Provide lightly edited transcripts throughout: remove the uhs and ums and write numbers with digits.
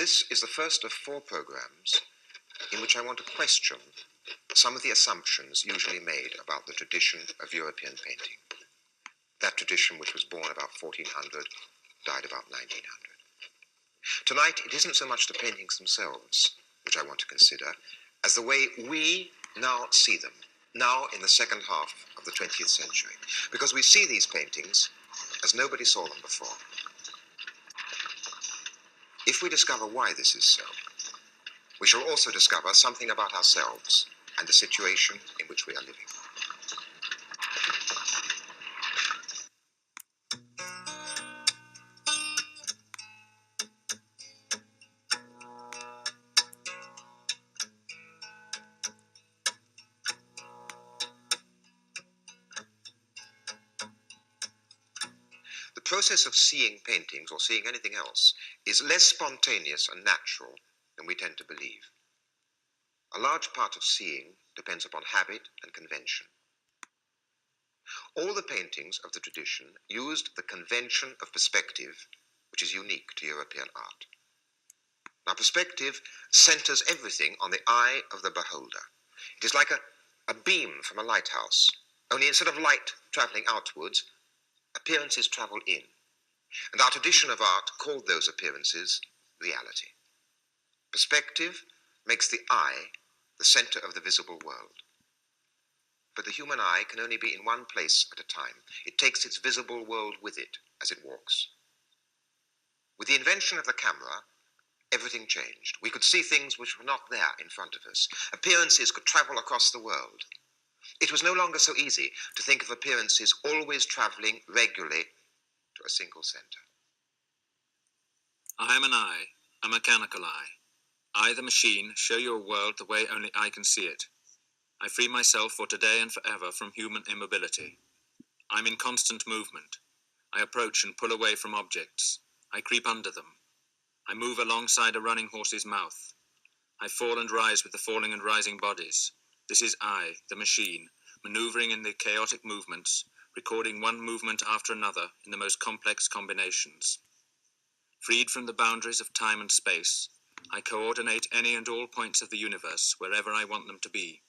This is the first of 4 programs in which I want to question some of the assumptions usually made about the tradition of European painting. That tradition which was born about 1400, died about 1900. Tonight, it isn't so much the paintings themselves which I want to consider, as the way we now see them, now in the second half of the 20th century, because we see these paintings as nobody saw them before. If we discover why this is so, we shall also discover something about ourselves and the situation in which we are living. The process of seeing paintings or seeing anything else is less spontaneous and natural than we tend to believe. A large part of seeing depends upon habit and convention. All the paintings of the tradition used the convention of perspective, which is unique to European art. Now, perspective centers everything on the eye of the beholder. It is like a beam from a lighthouse, only instead of light traveling outwards, appearances travel in. And our tradition of art called those appearances reality. Perspective makes the eye the center of the visible world. But the human eye can only be in one place at a time. It takes its visible world with it as it walks. With the invention of the camera, everything changed. We could see things which were not there in front of us. Appearances could travel across the world. It was no longer so easy to think of appearances always traveling regularly to a single center. I am an eye, a mechanical eye. I, the machine, show you a world the way only I can see it. I free myself for today and forever from human immobility. I'm in constant movement. I approach and pull away from objects. I creep under them. I move alongside a running horse's mouth. I fall and rise with the falling and rising bodies. This is I, the machine, maneuvering in the chaotic movements, recording one movement after another in the most complex combinations. Freed from the boundaries of time and space, I coordinate any and all points of the universe wherever I want them to be.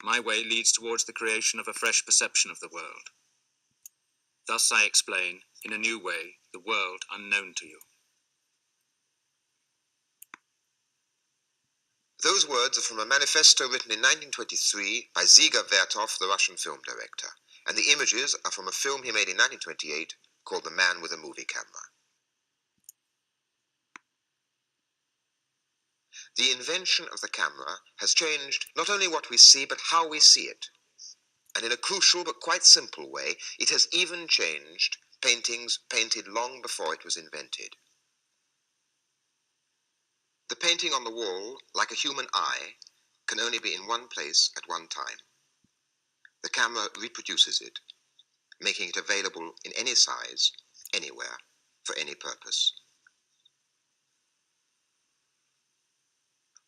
My way leads towards the creation of a fresh perception of the world. Thus I explain, in a new way, the world unknown to you. Those words are from a manifesto written in 1923 by Dziga Vertov, the Russian film director, and the images are from a film he made in 1928 called The Man with a Movie Camera. The invention of the camera has changed not only what we see, but how we see it. And in a crucial but quite simple way, it has even changed paintings painted long before it was invented. The painting on the wall, like a human eye, can only be in one place at one time. The camera reproduces it, making it available in any size, anywhere, for any purpose.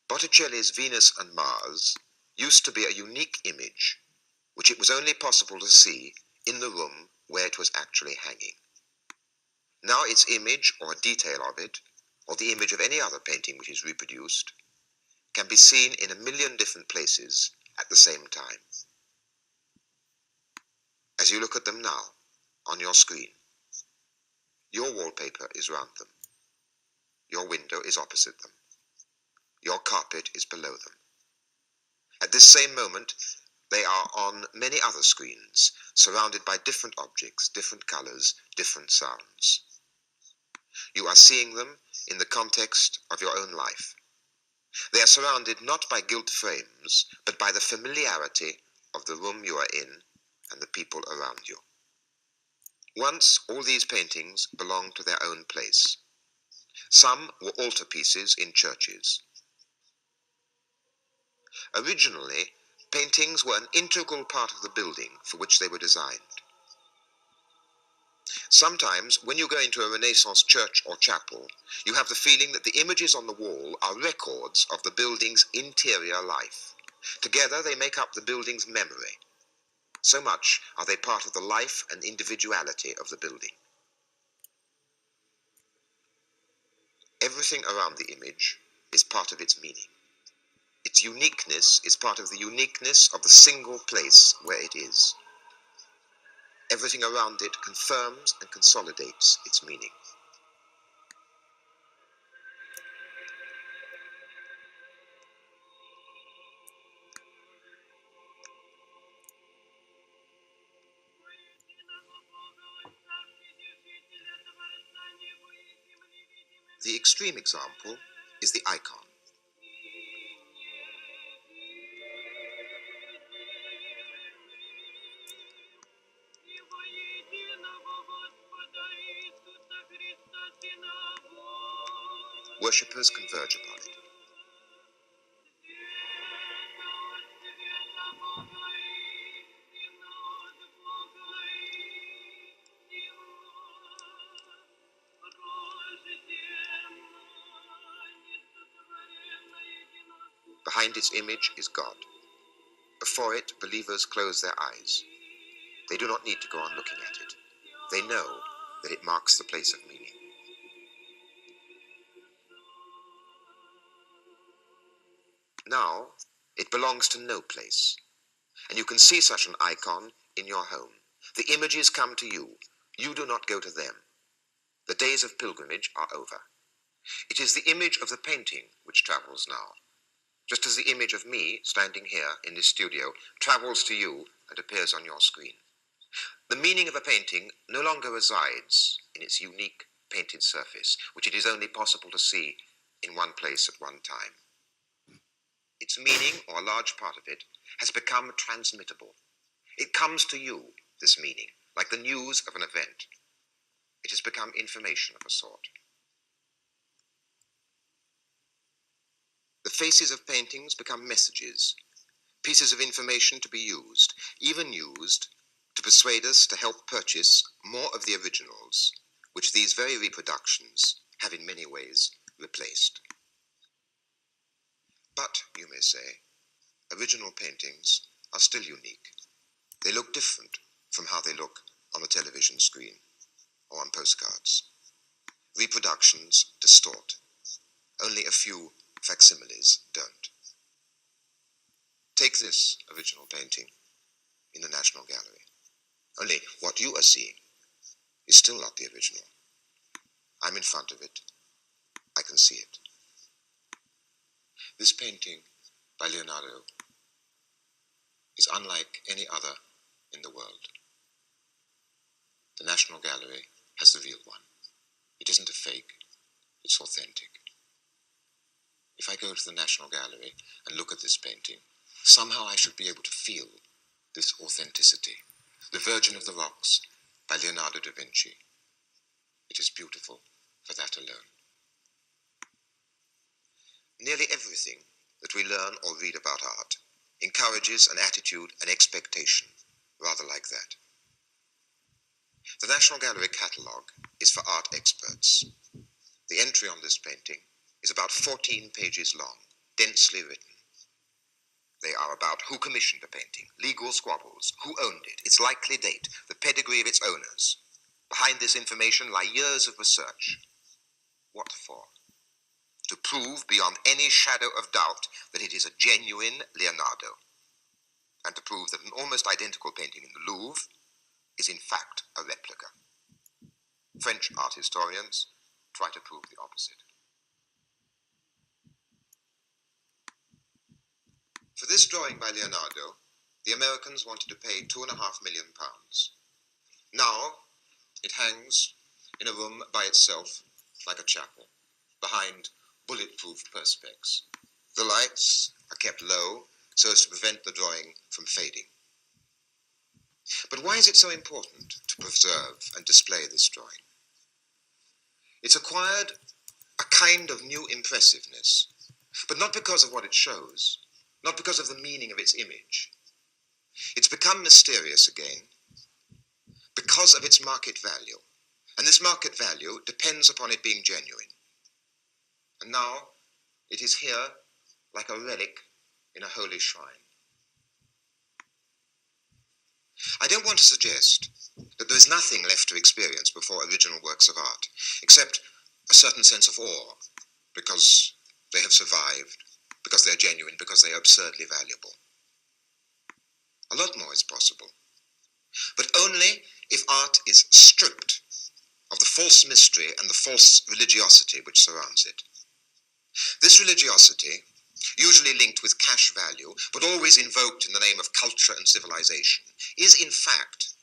Botticelli's Venus and Mars used to be a unique image, which it was only possible to see in the room where it was actually hanging. Now its image, or a detail of it, or the image of any other painting which is reproduced, can be seen in a million different places at the same time. As you look at them now, on your screen, your wallpaper is round them. Your window is opposite them. Your carpet is below them. At this same moment, they are on many other screens, surrounded by different objects, different colors, different sounds. You are seeing them in the context of your own life. They are surrounded not by gilt frames, but by the familiarity of the room you are in and the people around you. Once, all these paintings belonged to their own place. Some were altarpieces in churches. Originally, paintings were an integral part of the building for which they were designed. Sometimes, when you go into a Renaissance church or chapel, you have the feeling that the images on the wall are records of the building's interior life. Together, they make up the building's memory. So much are they part of the life and individuality of the building. Everything around the image is part of its meaning. Its uniqueness is part of the uniqueness of the single place where it is. Everything around it confirms and consolidates its meaning. The extreme example is the icon. Worshippers converge upon it. Behind its image is God. Before it, believers close their eyes. They do not need to go on looking at it. They know that it marks the place of meaning. Now, it belongs to no place, and you can see such an icon in your home. The images come to you. You do not go to them. The days of pilgrimage are over. It is the image of the painting which travels now, just as the image of me standing here in this studio travels to you and appears on your screen. The meaning of a painting no longer resides in its unique painted surface, which it is only possible to see in one place at one time. Its meaning, or a large part of it, has become transmittable. It comes to you, this meaning, like the news of an event. It has become information of a sort. The faces of paintings become messages, pieces of information to be used, even used to persuade us to help purchase more of the originals, which these very reproductions have in many ways replaced. But, you may say, original paintings are still unique. They look different from how they look on a television screen or on postcards. Reproductions distort. Only a few facsimiles don't. Take this original painting in the National Gallery. Only what you are seeing is still not the original. I'm in front of it. I can see it. This painting by Leonardo is unlike any other in the world. The National Gallery has the real one. It isn't a fake, it's authentic. If I go to the National Gallery and look at this painting, somehow I should be able to feel this authenticity. The Virgin of the Rocks by Leonardo da Vinci. It is beautiful for that alone. Nearly everything that we learn or read about art encourages an attitude, an expectation, rather like that. The National Gallery catalogue is for art experts. The entry on this painting is about 14 pages long, densely written. They are about who commissioned the painting, legal squabbles, who owned it, its likely date, the pedigree of its owners. Behind this information lie years of research. What for? To prove beyond any shadow of doubt that it is a genuine Leonardo, and to prove that an almost identical painting in the Louvre is in fact a replica. French art historians try to prove the opposite. For this drawing by Leonardo, the Americans wanted to pay £2.5 million. Now, it hangs in a room by itself, like a chapel, behind bulletproof perspex. The lights are kept low so as to prevent the drawing from fading. But why is it so important to preserve and display this drawing? It's acquired a kind of new impressiveness, but not because of what it shows, not because of the meaning of its image. It's become mysterious again because of its market value, and this market value depends upon it being genuine. And now it is here like a relic in a holy shrine. I don't want to suggest that there is nothing left to experience before original works of art, except a certain sense of awe because they have survived, because they're genuine, because they are absurdly valuable. A lot more is possible, but only if art is stripped of the false mystery and the false religiosity which surrounds it. This religiosity, usually linked with cash value, but always invoked in the name of culture and civilization, is in fact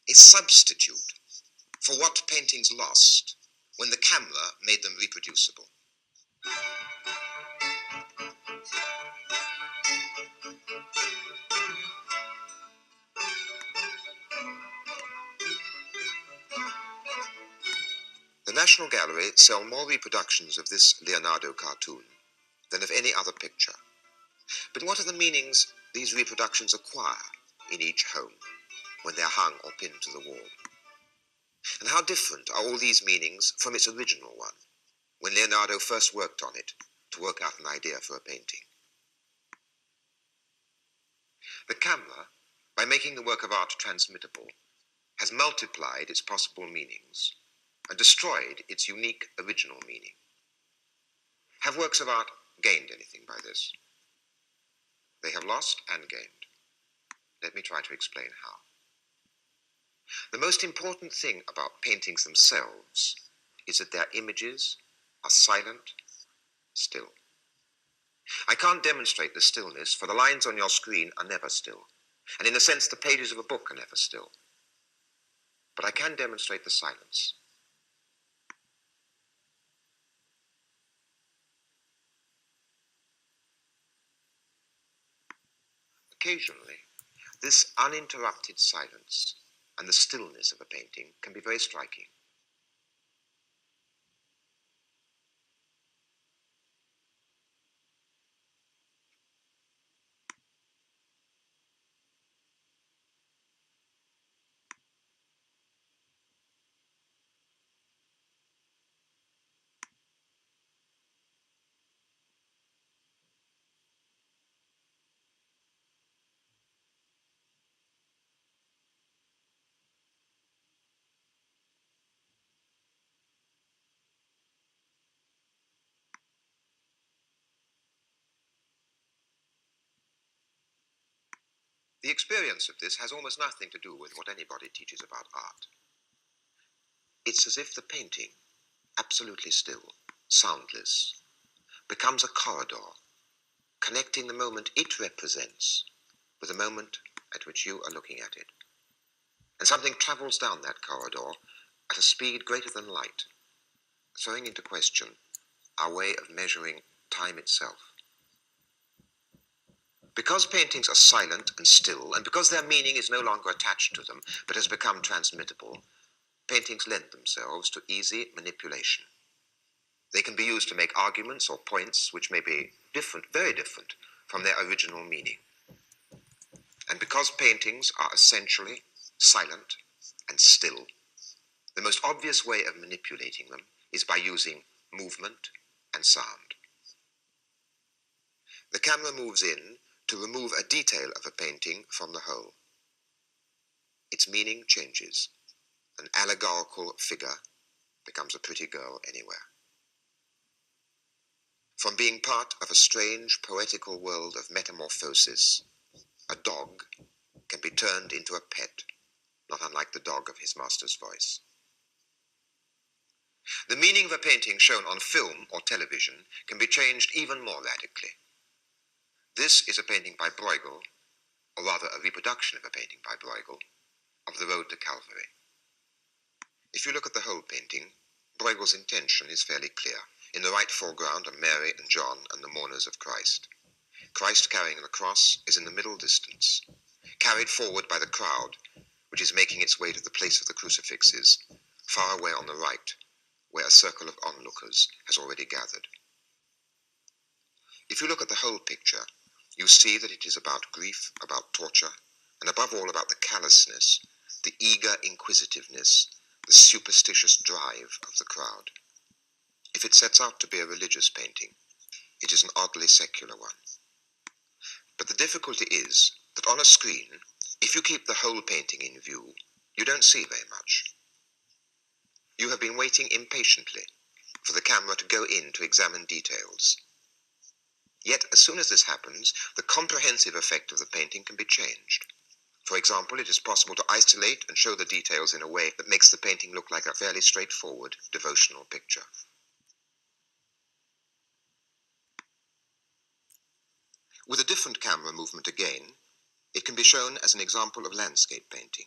a substitute for what paintings lost when the camera made them reproducible. The National Gallery sell more reproductions of this Leonardo cartoon than of any other picture. But what are the meanings these reproductions acquire in each home when they're hung or pinned to the wall? And how different are all these meanings from its original one, when Leonardo first worked on it to work out an idea for a painting? The camera, by making the work of art transmittable, has multiplied its possible meanings and destroyed its unique original meaning. Have works of art gained anything by this? They have lost and gained. Let me try to explain how. The most important thing about paintings themselves is that their images are silent, still. I can't demonstrate the stillness, for the lines on your screen are never still, and in a sense the pages of a book are never still. But I can demonstrate the silence. Occasionally, this uninterrupted silence and the stillness of a painting can be very striking. The experience of this has almost nothing to do with what anybody teaches about art. It's as if the painting, absolutely still, soundless, becomes a corridor, connecting the moment it represents with the moment at which you are looking at it. And something travels down that corridor at a speed greater than light, throwing into question our way of measuring time itself. Because paintings are silent and still, and because their meaning is no longer attached to them, but has become transmittable, paintings lend themselves to easy manipulation. They can be used to make arguments or points which may be different, very different, from their original meaning. And because paintings are essentially silent and still, the most obvious way of manipulating them is by using movement and sound. The camera moves in to remove a detail of a painting from the whole. Its meaning changes. An allegorical figure becomes a pretty girl anywhere. From being part of a strange poetical world of metamorphosis, a dog can be turned into a pet, not unlike the dog of his master's voice. The meaning of a painting shown on film or television can be changed even more radically. This is a painting by Bruegel, or rather a reproduction of a painting by Bruegel, of the Road to Calvary. If you look at the whole painting, Bruegel's intention is fairly clear. In the right foreground are Mary and John and the mourners of Christ. Christ carrying the cross is in the middle distance, carried forward by the crowd, which is making its way to the place of the crucifixes, far away on the right, where a circle of onlookers has already gathered. If you look at the whole picture, you see that it is about grief, about torture, and above all about the callousness, the eager inquisitiveness, the superstitious drive of the crowd. If it sets out to be a religious painting, it is an oddly secular one. But the difficulty is that on a screen, if you keep the whole painting in view, you don't see very much. You have been waiting impatiently for the camera to go in to examine details. Yet, as soon as this happens, the comprehensive effect of the painting can be changed. For example, it is possible to isolate and show the details in a way that makes the painting look like a fairly straightforward devotional picture. With a different camera movement again, it can be shown as an example of landscape painting.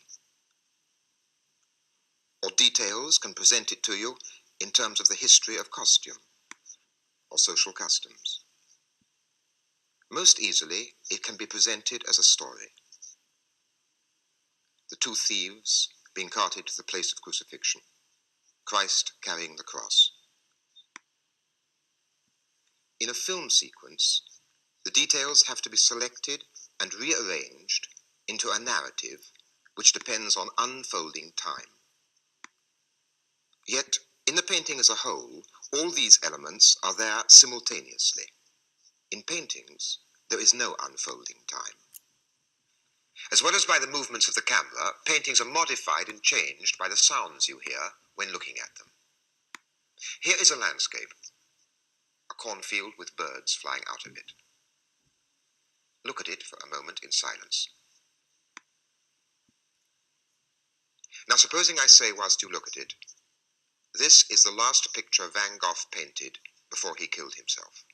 Or details can present it to you in terms of the history of costume or social customs. Most easily, it can be presented as a story. The two thieves being carted to the place of crucifixion, Christ carrying the cross. In a film sequence, the details have to be selected and rearranged into a narrative which depends on unfolding time. Yet, in the painting as a whole, all these elements are there simultaneously. In paintings, there is no unfolding time. As well as by the movements of the camera, paintings are modified and changed by the sounds you hear when looking at them. Here is a landscape, a cornfield with birds flying out of it. Look at it for a moment in silence. Now, supposing I say whilst you look at it, this is the last picture Van Gogh painted before he killed himself.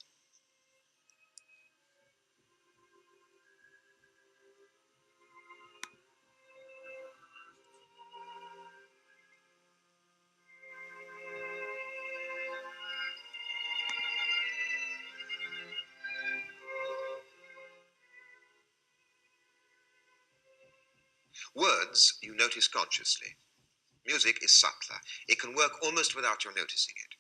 Words you notice consciously. Music is subtler. It can work almost without your noticing it.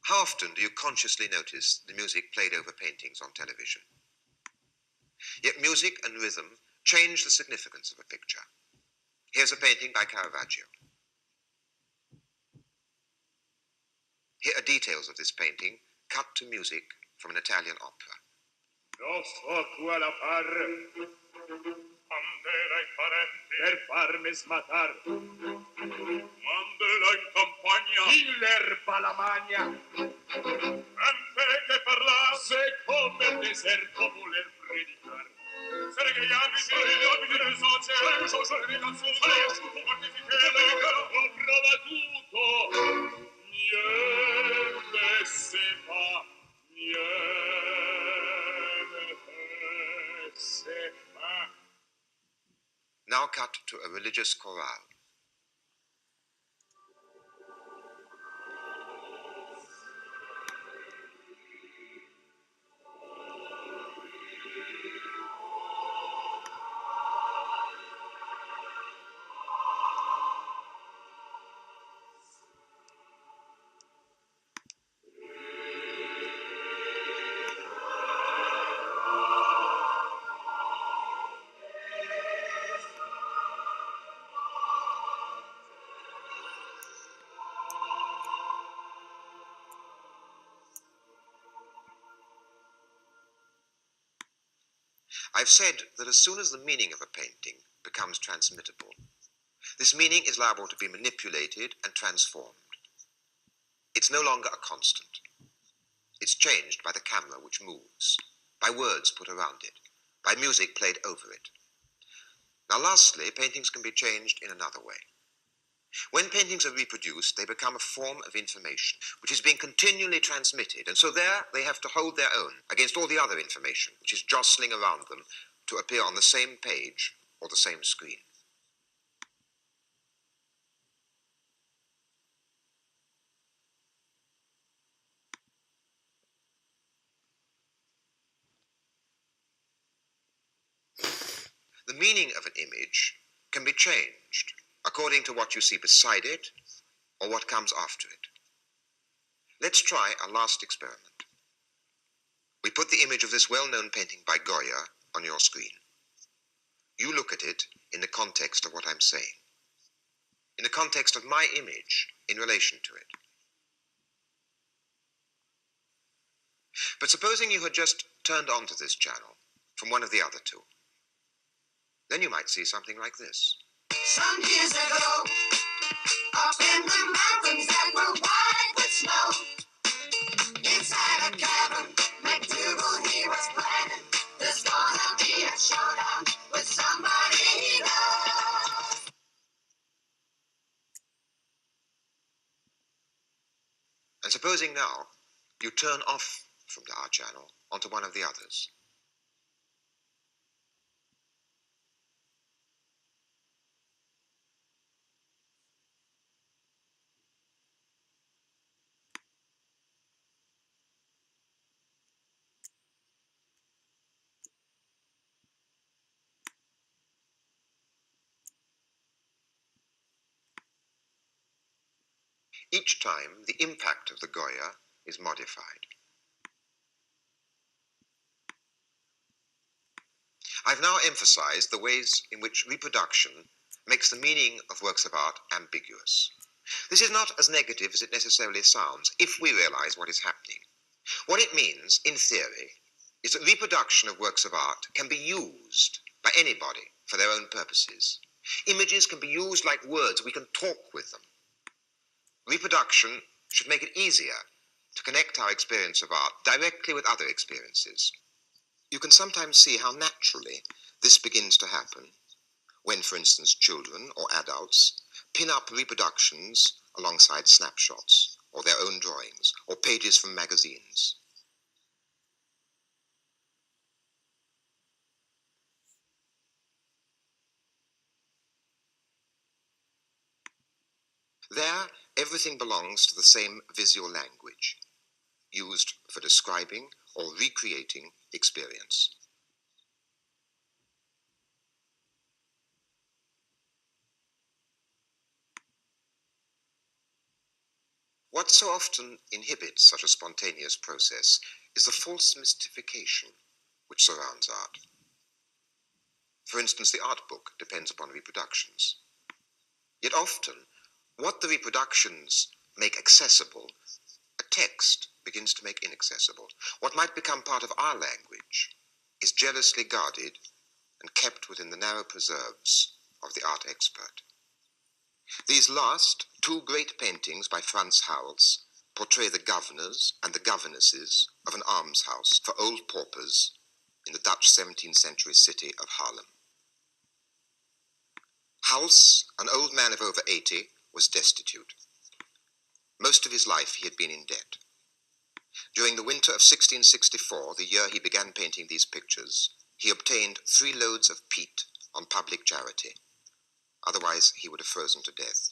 How often do you consciously notice the music played over paintings on television? Yet music and rhythm change the significance of a picture. Here's a painting by Caravaggio. Here are details of this painting cut to music from an Italian opera. Lo so qual a far, mandela in parenti, per farmi smatar. Mandela in campagna, l'erba la magna. Mente che parlasse come il deserto voler predicar. Sere che gli abiti del socio, le canzoni, asciutto mortificare, ho provato, niente se fa, niente se fa. Now cut to a religious chorale. I've said that as soon as the meaning of a painting becomes transmittable, this meaning is liable to be manipulated and transformed. It's no longer a constant. It's changed by the camera which moves, by words put around it, by music played over it. Now lastly, paintings can be changed in another way. When paintings are reproduced, they become a form of information, which is being continually transmitted, and so there they have to hold their own against all the other information, which is jostling around them to appear on the same page or the same screen. The meaning of an image can be changed according to what you see beside it or what comes after it. Let's try a last experiment. We put the image of this well-known painting by Goya on your screen. You look at it in the context of what I'm saying, in the context of my image in relation to it. But supposing you had just turned onto this channel from one of the other two, then you might see something like this. Some years ago, up in the mountains that were wide supposing now you turn off from the R channel onto one of the others. Each time, the impact of the Goya is modified. I've now emphasized the ways in which reproduction makes the meaning of works of art ambiguous. This is not as negative as it necessarily sounds, if we realize what is happening. What it means, in theory, is that reproduction of works of art can be used by anybody for their own purposes. Images can be used like words. We can talk with them. Reproduction should make it easier to connect our experience of art directly with other experiences. You can sometimes see how naturally this begins to happen when, for instance, children or adults pin up reproductions alongside snapshots, or their own drawings, or pages from magazines. There, everything belongs to the same visual language, used for describing or recreating experience. What so often inhibits such a spontaneous process is the false mystification which surrounds art. For instance, the art book depends upon reproductions. Yet often, what the reproductions make accessible, a text begins to make inaccessible. What might become part of our language is jealously guarded and kept within the narrow preserves of the art expert. These last two great paintings by Frans Hals portray the governors and the governesses of an almshouse for old paupers in the Dutch 17th century city of Haarlem. Hals, an old man of over 80, was destitute. Most of his life he had been in debt. During the winter of 1664, the year he began painting these pictures, he obtained 3 loads of peat on public charity. Otherwise, he would have frozen to death.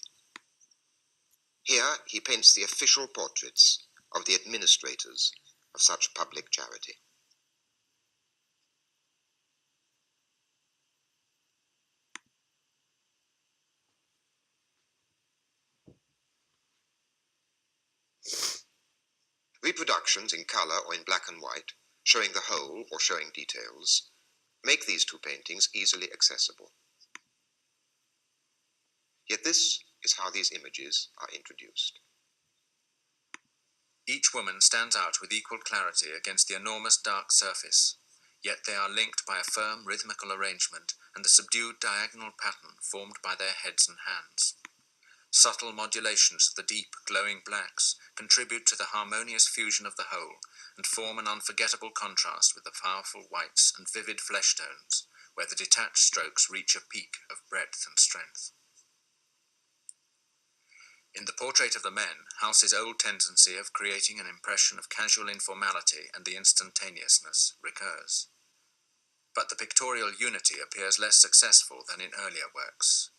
Here, he paints the official portraits of the administrators of such public charity. Reproductions in color or in black and white, showing the whole or showing details, make these two paintings easily accessible. Yet this is how these images are introduced. Each woman stands out with equal clarity against the enormous dark surface, yet they are linked by a firm rhythmical arrangement and the subdued diagonal pattern formed by their heads and hands. Subtle modulations of the deep, glowing blacks contribute to the harmonious fusion of the whole and form an unforgettable contrast with the powerful whites and vivid flesh tones, where the detached strokes reach a peak of breadth and strength. In the portrait of the men, House's old tendency of creating an impression of casual informality and the instantaneousness recurs. But the pictorial unity appears less successful than in earlier works.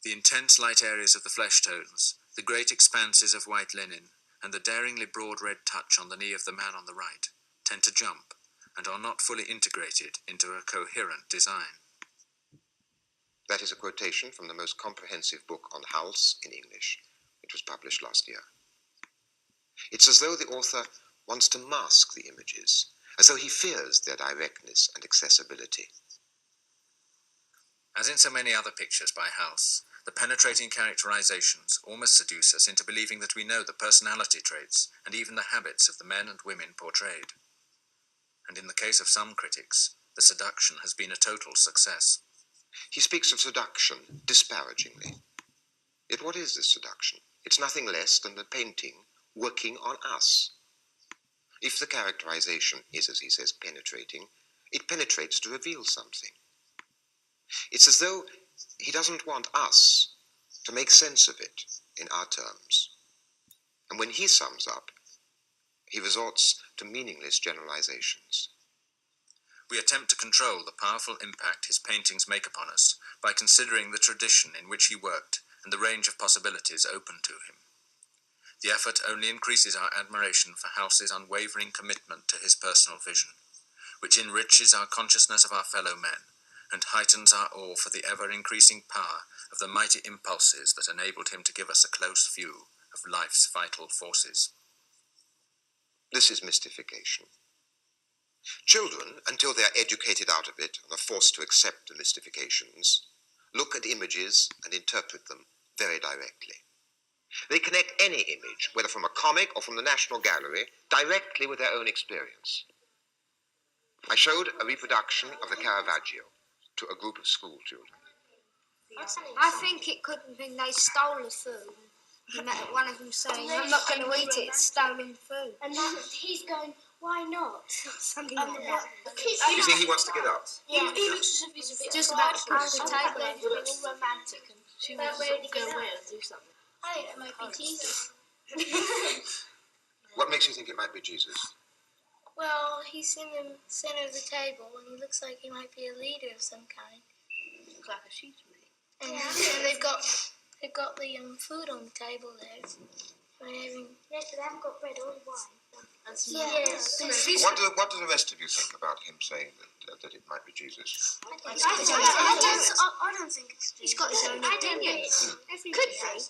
The intense light areas of the flesh tones, the great expanses of white linen, and the daringly broad red touch on the knee of the man on the right tend to jump and are not fully integrated into a coherent design. That is a quotation from the most comprehensive book on Hals in English, which was published last year. It's as though the author wants to mask the images, as though he fears their directness and accessibility. As in so many other pictures by Hals, the penetrating characterizations almost seduce us into believing that we know the personality traits and even the habits of the men and women portrayed. And in the case of some critics, the seduction has been a total success. He speaks of seduction disparagingly. Yet what is this seduction? It's nothing less than the painting working on us. If the characterization is, as he says, penetrating, it penetrates to reveal something. It's as though he doesn't want us to make sense of it in our terms. And when he sums up, he resorts to meaningless generalizations. We attempt to control the powerful impact his paintings make upon us by considering the tradition in which he worked and the range of possibilities open to him. The effort only increases our admiration for House's unwavering commitment to his personal vision, which enriches our consciousness of our fellow men and heightens our awe for the ever-increasing power of the mighty impulses that enabled him to give us a close view of life's vital forces. This is mystification. Children, until they are educated out of it and are forced to accept the mystifications, look at images and interpret them very directly. They connect any image, whether from a comic or from the National Gallery, directly with their own experience. I showed a reproduction of the Caravaggio to a group of school children. I think it could have been they stole the food. And one of them saying, I'm not going to eat it, it's stolen food. And then he's going, why not? Something like that. You think he wants to get up? Yeah. He looks as if he's a bit Just about to push the table over. over. It's romantic and she wants to go away and do something. I think it might be Jesus. What makes you think it might be Jesus? Well, he's in the center of the table and he looks like he might be a leader of some kind. Looks like a sheep to me. And they've got the food on the table there. Yes, but they haven't got bread or wine. Yes. What do the rest of you think about him saying that it might be Jesus? I don't think it's Jesus. He's got his own opinion. Could be.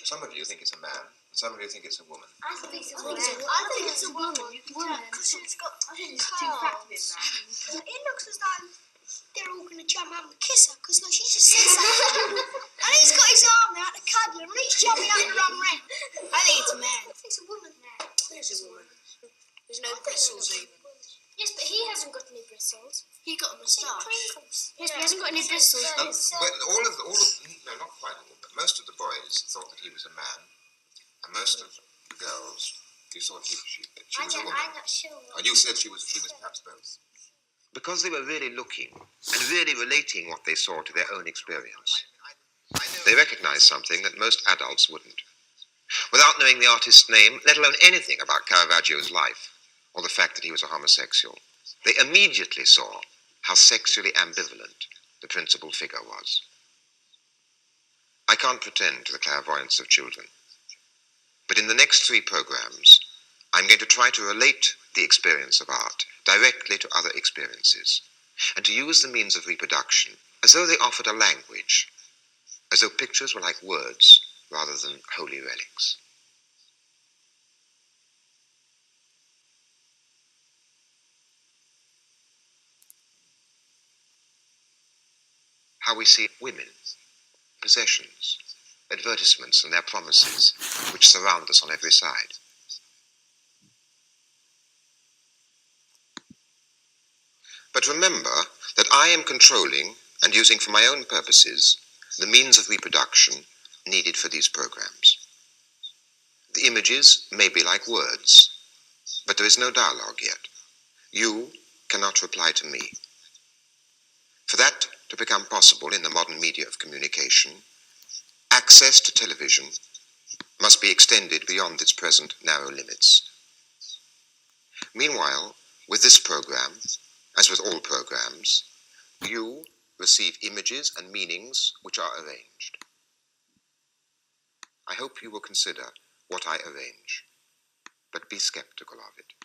Some of you think it's a man, some of you think it's a woman. I think it's a woman. I think it's a woman. Because she's got too fat to be a man. It looks as though they're all going to jump out and kiss her, because she just says that. And he's got his arm out to cuddle him, and he's jumping up and run round. I think it's a man. I think it's a woman. It's a woman. There's no bristles even. Yes, but he hasn't got any bristles. He got a moustache. Yes, but he hasn't got any bristles. Well, no, not quite all, but most of the boys thought that he was a man, and most of the girls, you thought she was a woman. I'm not sure. And you said she was perhaps both. Because they were really looking and really relating what they saw to their own experience, they recognized something that most adults wouldn't. Without knowing the artist's name, let alone anything about Caravaggio's life, or the fact that he was a homosexual, they immediately saw how sexually ambivalent the principal figure was. I can't pretend to the clairvoyance of children, but in the next 3 programs, I'm going to try to relate the experience of art directly to other experiences, and to use the means of reproduction as though they offered a language, as though pictures were like words rather than holy relics. How we see women, possessions, advertisements and their promises, which surround us on every side. But remember that I am controlling and using for my own purposes the means of reproduction needed for these programs. The images may be like words, but there is no dialogue yet. You cannot reply to me. For that to become possible in the modern media of communication, access to television must be extended beyond its present narrow limits. Meanwhile, with this program, as with all programs, you receive images and meanings which are arranged. I hope you will consider what I arrange, but be skeptical of it.